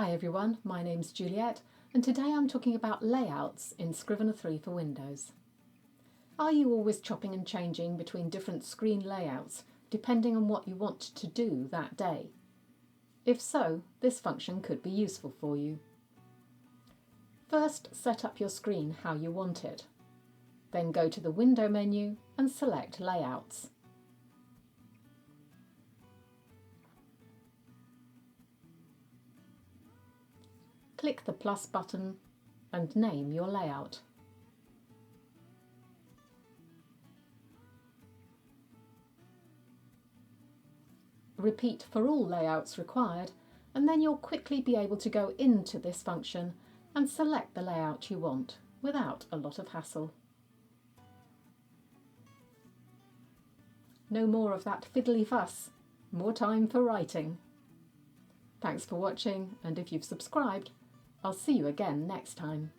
Hi everyone, my name's Juliet and today I'm talking about layouts in Scrivener 3 for Windows. Are you always chopping and changing between different screen layouts depending on what you want to do that day? If so, this function could be useful for you. First, set up your screen how you want it. Then go to the Window menu and select Layouts. Click the plus button and name your layout. Repeat for all layouts required, and then you'll quickly be able to go into this function and select the layout you want without a lot of hassle. No more of that fiddly fuss, more time for writing. Thanks for watching, and if you've subscribed, I'll see you again next time.